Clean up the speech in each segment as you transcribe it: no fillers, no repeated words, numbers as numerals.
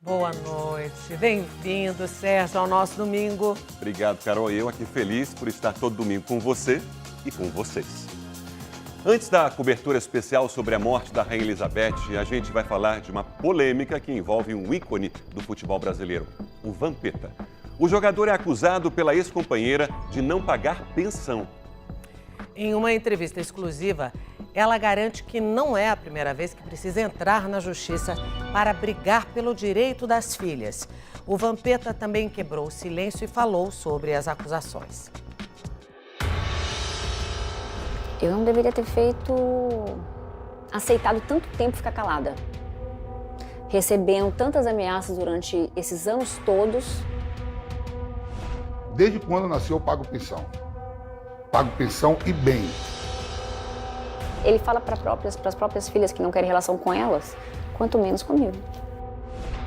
Boa noite, bem-vindo, Sérgio, ao nosso domingo. Obrigado, Carol. Eu aqui feliz por estar todo domingo com você e com vocês. Antes da cobertura especial sobre a morte da Rainha Elizabeth, a gente vai falar de uma polêmica que envolve um ícone do futebol brasileiro, o Vampeta. O jogador é acusado pela ex-companheira de não pagar pensão. Em uma entrevista exclusiva, ela garante que não é a primeira vez que precisa entrar na justiça para brigar pelo direito das filhas. O Vampeta também quebrou o silêncio e falou sobre as acusações. Eu não deveria ter aceitado tanto tempo ficar calada. Recebendo tantas ameaças durante esses anos todos. Desde quando nasceu eu pago pensão. Pago pensão e bem. Ele fala para as próprias filhas que não querem relação com elas, quanto menos comigo.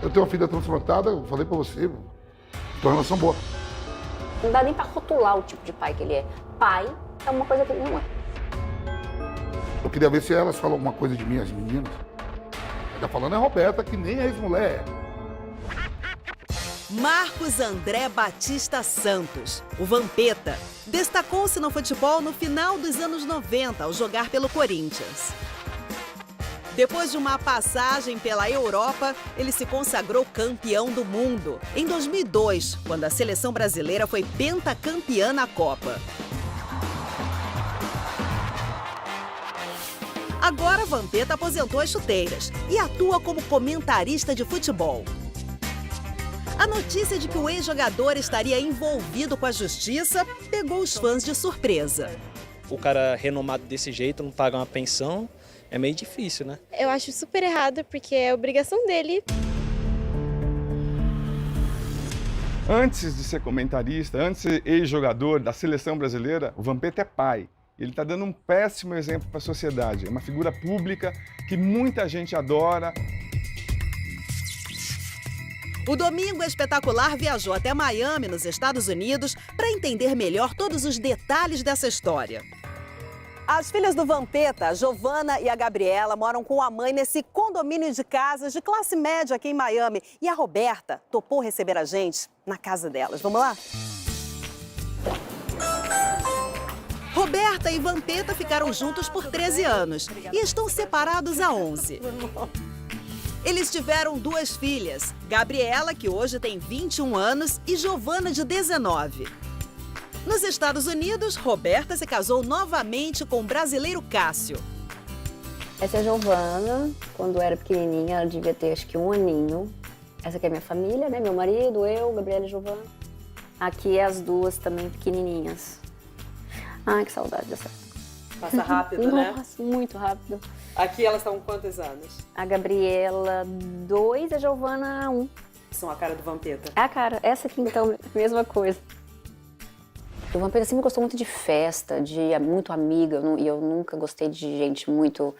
Eu tenho uma filha transplantada, eu falei pra você, tenho uma relação boa. Não dá nem para rotular o tipo de pai que ele é. Pai é uma coisa que ele não é. Eu queria ver se elas falam alguma coisa de mim, as meninas. Tá falando é a Roberta, que nem a ex-mulher. Marcos André Batista Santos, o Vampeta, destacou-se no futebol no final dos anos 90 ao jogar pelo Corinthians. Depois de uma passagem pela Europa, ele se consagrou campeão do mundo em 2002, quando a seleção brasileira foi pentacampeã na Copa. Agora, Vampeta aposentou as chuteiras e atua como comentarista de futebol. A notícia de que o ex-jogador estaria envolvido com a justiça pegou os fãs de surpresa. O cara renomado desse jeito não paga uma pensão, é meio difícil, né? Eu acho super errado, porque é obrigação dele. Antes de ser comentarista, antes de ser ex-jogador da seleção brasileira, o Vampeta é pai. Ele está dando um péssimo exemplo para a sociedade. É uma figura pública que muita gente adora. O Domingo Espetacular viajou até Miami, nos Estados Unidos, para entender melhor todos os detalhes dessa história. As filhas do Vampeta, a Giovana e a Gabriela, moram com a mãe nesse condomínio de casas de classe média aqui em Miami. E a Roberta topou receber a gente na casa delas. Vamos lá? Roberta e Vampeta ficaram juntos por 13 anos e estão separados há 11. Eles tiveram 2 filhas, Gabriela, que hoje tem 21 anos, e Giovana, de 19. Nos Estados Unidos, Roberta se casou novamente com o brasileiro Cássio. Essa é a Giovana. Quando era pequenininha, ela devia ter acho que 1 aninho. Essa aqui é minha família, né? Meu marido, eu, Gabriela e Giovana. Aqui é as duas também pequenininhas. Ai, que saudade dessa. Passa rápido, né? Nossa, muito rápido. Aqui elas estão com quantos anos? A Gabriela, 2, a Giovana, 1. São a cara do Vampeta. É a cara. Essa aqui, então, mesma coisa. O Vampeta sempre gostou muito de festa, de muito amiga. E eu nunca gostei de gente muito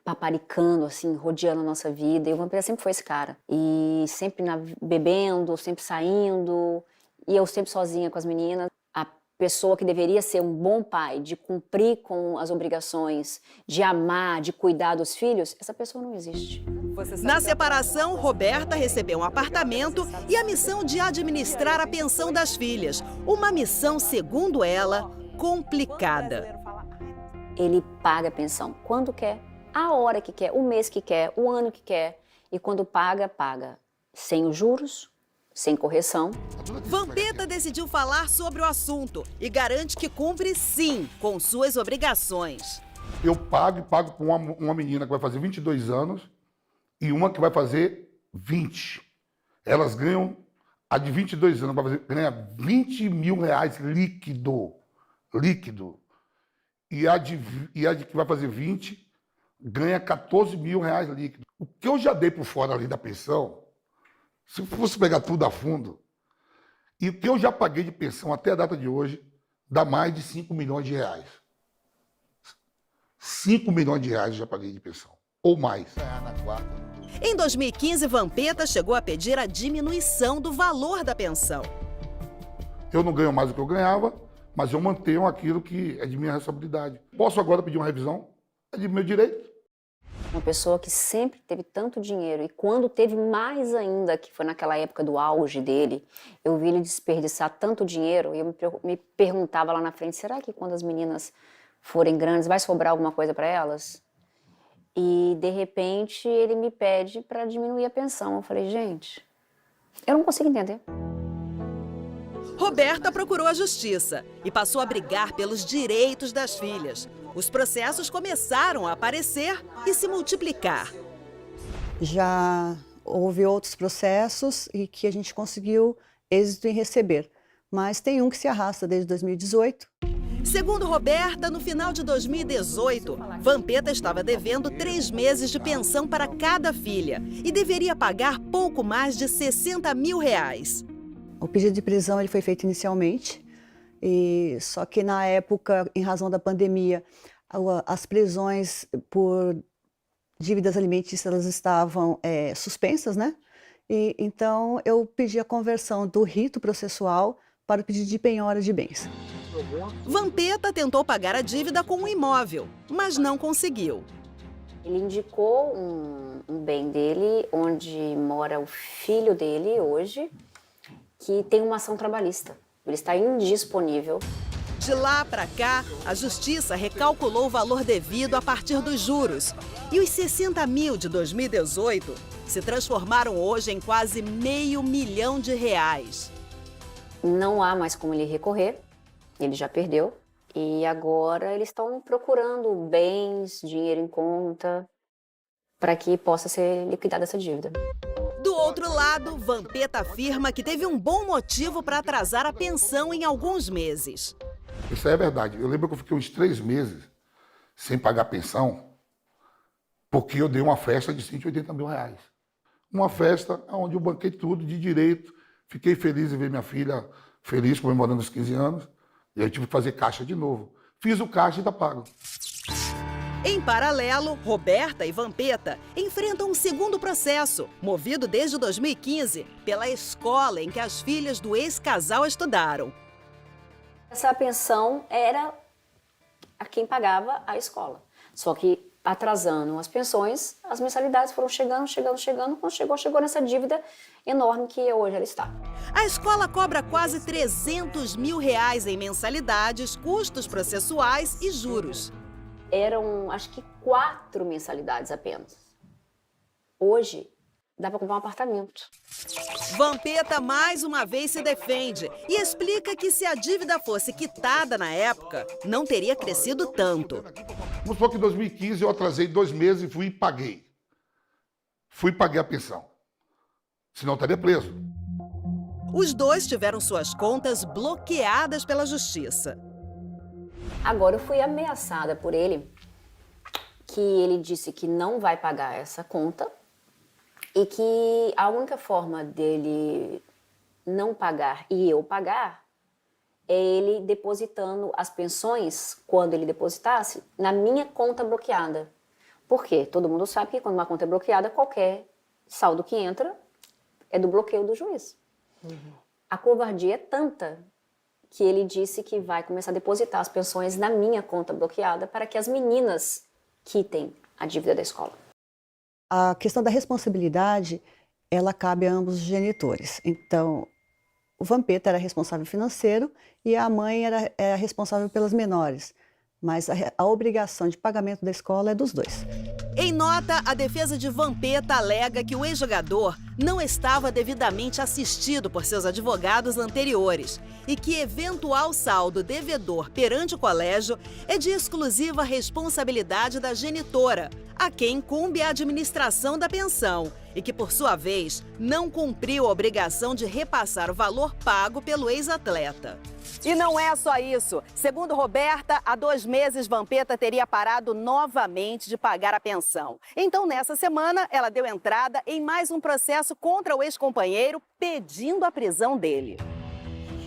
paparicando, assim, rodeando a nossa vida. E o Vampeta sempre foi esse cara. E sempre bebendo, sempre saindo. E eu sempre sozinha com as meninas. A pessoa que deveria ser um bom pai, de cumprir com as obrigações, de amar, de cuidar dos filhos, essa pessoa não existe. Na separação, Roberta recebeu um apartamento e a missão de administrar a pensão das filhas. Uma missão, segundo ela, complicada. Ele paga a pensão quando quer, a hora que quer, o mês que quer, o ano que quer. E quando paga, paga sem os juros, sem correção. Vampeta decidiu falar sobre o assunto e garante que cumpre sim com suas obrigações. Eu pago e pago para uma menina que vai fazer 22 anos e uma que vai fazer 20. Elas ganham, a de 22 anos ganha 20 mil reais líquido. E a de que vai fazer 20 ganha 14 mil reais líquido. O que eu já dei por fora ali da pensão, se fosse pegar tudo a fundo, e o que eu já paguei de pensão até a data de hoje, dá mais de 5 milhões de reais. 5 milhões de reais eu já paguei de pensão, ou mais. Em 2015, Vampeta chegou a pedir a diminuição do valor da pensão. Eu não ganho mais do que eu ganhava, mas eu mantenho aquilo que é de minha responsabilidade. Posso agora pedir uma revisão? É de meu direito. Uma pessoa que sempre teve tanto dinheiro e quando teve mais ainda, que foi naquela época do auge dele, eu vi ele desperdiçar tanto dinheiro e eu me perguntava lá na frente, será que quando as meninas forem grandes vai sobrar alguma coisa para elas? E de repente ele me pede para diminuir a pensão. Eu falei, gente, eu não consigo entender. Roberta procurou a justiça e passou a brigar pelos direitos das filhas. Os processos começaram a aparecer e se multiplicar. Já houve outros processos e que a gente conseguiu êxito em receber. Mas tem um que se arrasta desde 2018. Segundo Roberta, no final de 2018, Vampeta estava devendo 3 meses de pensão para cada filha e deveria pagar pouco mais de R$60 mil. O pedido de prisão ele foi feito inicialmente, só que na época, em razão da pandemia, as prisões por dívidas alimentícias elas estavam suspensas, né? Então eu pedi a conversão do rito processual para o pedido de penhora de bens. Vampeta tentou pagar a dívida com um imóvel, mas não conseguiu. Ele indicou um bem dele, onde mora o filho dele hoje, que tem uma ação trabalhista. Ele está indisponível. De lá para cá, a justiça recalculou o valor devido a partir dos juros. E os R$60 mil de 2018 se transformaram hoje em quase R$500 mil. Não há mais como ele recorrer, ele já perdeu. E agora eles estão procurando bens, dinheiro em conta, para que possa ser liquidada essa dívida. Do outro lado, Vampeta afirma que teve um bom motivo para atrasar a pensão em alguns meses. Isso aí é verdade. Eu lembro que eu fiquei uns 3 meses sem pagar pensão, porque eu dei uma festa de R$180 mil. Uma festa onde eu banquei tudo de direito. Fiquei feliz em ver minha filha feliz, comemorando os 15 anos. E aí tive que fazer caixa de novo. Fiz o caixa e ainda pago. Em paralelo, Roberta e Vampeta enfrentam um segundo processo, movido desde 2015 pela escola em que as filhas do ex-casal estudaram. Essa pensão era a quem pagava a escola. Só que atrasando as pensões, as mensalidades foram chegando. Quando chegou nessa dívida enorme que hoje ela está. A escola cobra quase R$300 mil em mensalidades, custos processuais e juros. Eram, acho que 4 mensalidades apenas. Hoje, dá para comprar um apartamento. Vampeta mais uma vez se defende e explica que se a dívida fosse quitada na época, não teria crescido tanto. Vamos supor que em 2015 eu atrasei 2 meses e fui e paguei. Fui e paguei a pensão. Senão eu estaria preso. Os dois tiveram suas contas bloqueadas pela justiça. Agora eu fui ameaçada por ele, que ele disse que não vai pagar essa conta e que a única forma dele não pagar e eu pagar é ele depositando as pensões, quando ele depositasse, na minha conta bloqueada. Por quê? Todo mundo sabe que quando uma conta é bloqueada, qualquer saldo que entra é do bloqueio do juiz. A covardia é tanta que ele disse que vai começar a depositar as pensões na minha conta bloqueada para que as meninas quitem a dívida da escola. A questão da responsabilidade, ela cabe a ambos os genitores. Então, o Vampeta era responsável financeiro e a mãe era responsável pelas menores. Mas a obrigação de pagamento da escola é dos dois. Em nota, a defesa de Vampeta alega que o ex-jogador não estava devidamente assistido por seus advogados anteriores e que eventual saldo devedor perante o colégio é de exclusiva responsabilidade da genitora, a quem incumbe a administração da pensão e que, por sua vez, não cumpriu a obrigação de repassar o valor pago pelo ex-atleta. E não é só isso. Segundo Roberta, há 2 meses Vampeta teria parado novamente de pagar a pensão. Então, nessa semana, ela deu entrada em mais um processo contra o ex-companheiro, pedindo a prisão dele.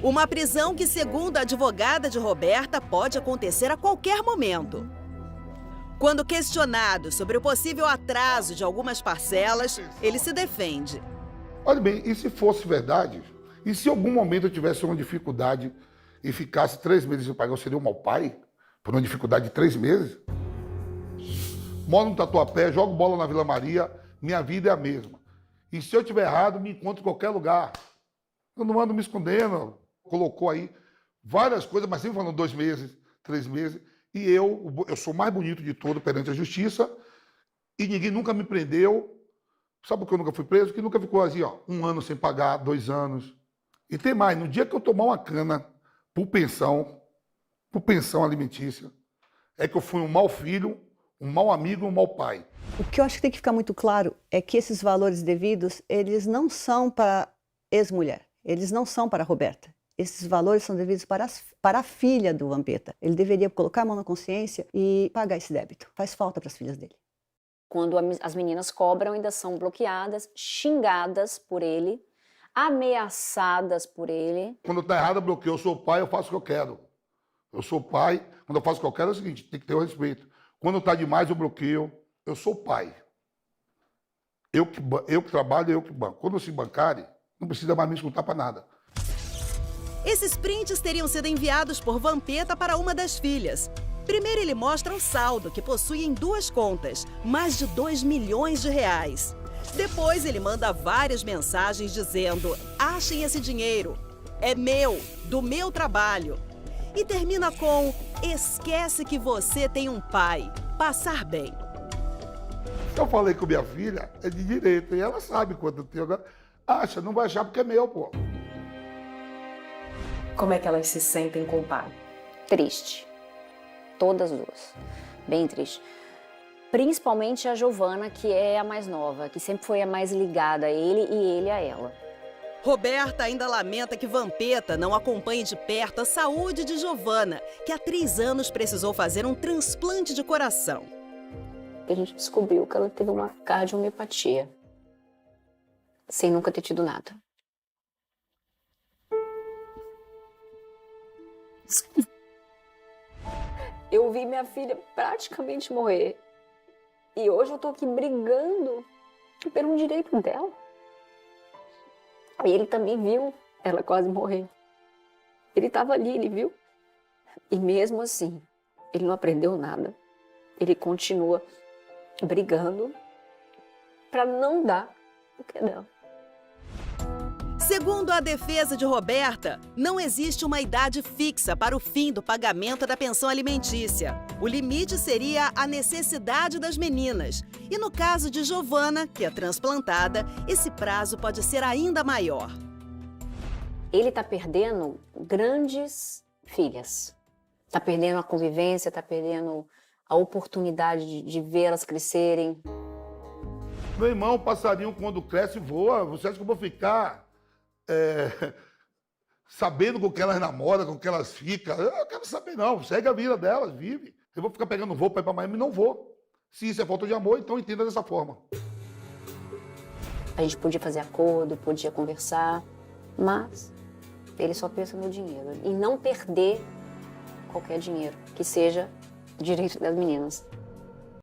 Uma prisão que, segundo a advogada de Roberta, pode acontecer a qualquer momento. Quando questionado sobre o possível atraso de algumas parcelas, ele se defende. Olha bem, e se fosse verdade? E se em algum momento eu tivesse uma dificuldade e ficasse 3 meses sem pagar, eu seria um mau pai? Por uma dificuldade de 3 meses? moro no Tatuapé, jogo bola na Vila Maria, minha vida é a mesma. E se eu estiver errado, me encontro em qualquer lugar. Eu não ando me escondendo. Colocou aí várias coisas, mas sempre falando 2 meses, 3 meses. E eu sou o mais bonito de todo perante a justiça. E ninguém nunca me prendeu. Sabe por que eu nunca fui preso? Que nunca ficou assim, ó, 1 ano sem pagar, 2 anos. E tem mais, no dia que eu tomar uma cana por pensão alimentícia, é que eu fui um mau filho, um mau amigo e um mau pai. O que eu acho que tem que ficar muito claro é que esses valores devidos, eles não são para ex-mulher, eles não são para a Roberta. Esses valores são devidos para a filha do Vampeta. Ele deveria colocar a mão na consciência e pagar esse débito. Faz falta para as filhas dele. Quando as meninas cobram, ainda são bloqueadas, xingadas por ele, ameaçadas por ele. Quando tá errado, eu bloqueio. Eu sou pai, eu faço o que eu quero. Eu sou pai, quando eu faço o que eu quero é o seguinte, tem que ter o respeito. Quando tá demais, eu bloqueio. Eu sou pai. Eu que trabalho, eu que banco. Quando se bancarem, não precisa mais me escutar para nada. Esses prints teriam sido enviados por Vampeta para uma das filhas. Primeiro ele mostra o saldo, que possui em 2 contas, mais de 2 milhões de reais. Depois ele manda várias mensagens dizendo: achem esse dinheiro, é meu, do meu trabalho. E termina com: esquece que você tem um pai, passar bem. Eu falei com minha filha, é de direito, e ela sabe quanto tem agora. Acha, não vai achar porque é meu, pô. Como é que elas se sentem com o pai? Triste. Todas 2. Bem triste. Principalmente a Giovana, que é a mais nova, que sempre foi a mais ligada a ele e ele a ela. Roberta ainda lamenta que Vampeta não acompanhe de perto a saúde de Giovana, que há 3 anos precisou fazer um transplante de coração. A gente descobriu que ela teve uma cardiomiopatia, sem nunca ter tido nada. Eu vi minha filha praticamente morrer. E hoje eu tô aqui brigando pelo direito dela. E ele também viu ela quase morrer. Ele tava ali, ele viu. E mesmo assim, ele não aprendeu nada. Ele continua brigando para não dar o que é dela. Segundo a defesa de Roberta, não existe uma idade fixa para o fim do pagamento da pensão alimentícia. O limite seria a necessidade das meninas. E no caso de Giovana, que é transplantada, esse prazo pode ser ainda maior. Ele está perdendo grandes filhas. Está perdendo a convivência, está perdendo a oportunidade de vê-las crescerem. Meu irmão, o passarinho, quando cresce, voa. Você acha que eu vou ficar sabendo com que elas namoram, com que elas ficam? Eu não quero saber, não. Segue a vida delas, vive. Eu vou ficar pegando voo para ir para Miami? Não vou. Se isso é falta de amor, então entenda dessa forma. A gente podia fazer acordo, podia conversar, mas ele só pensa no dinheiro. E não perder qualquer dinheiro, que seja direito das meninas.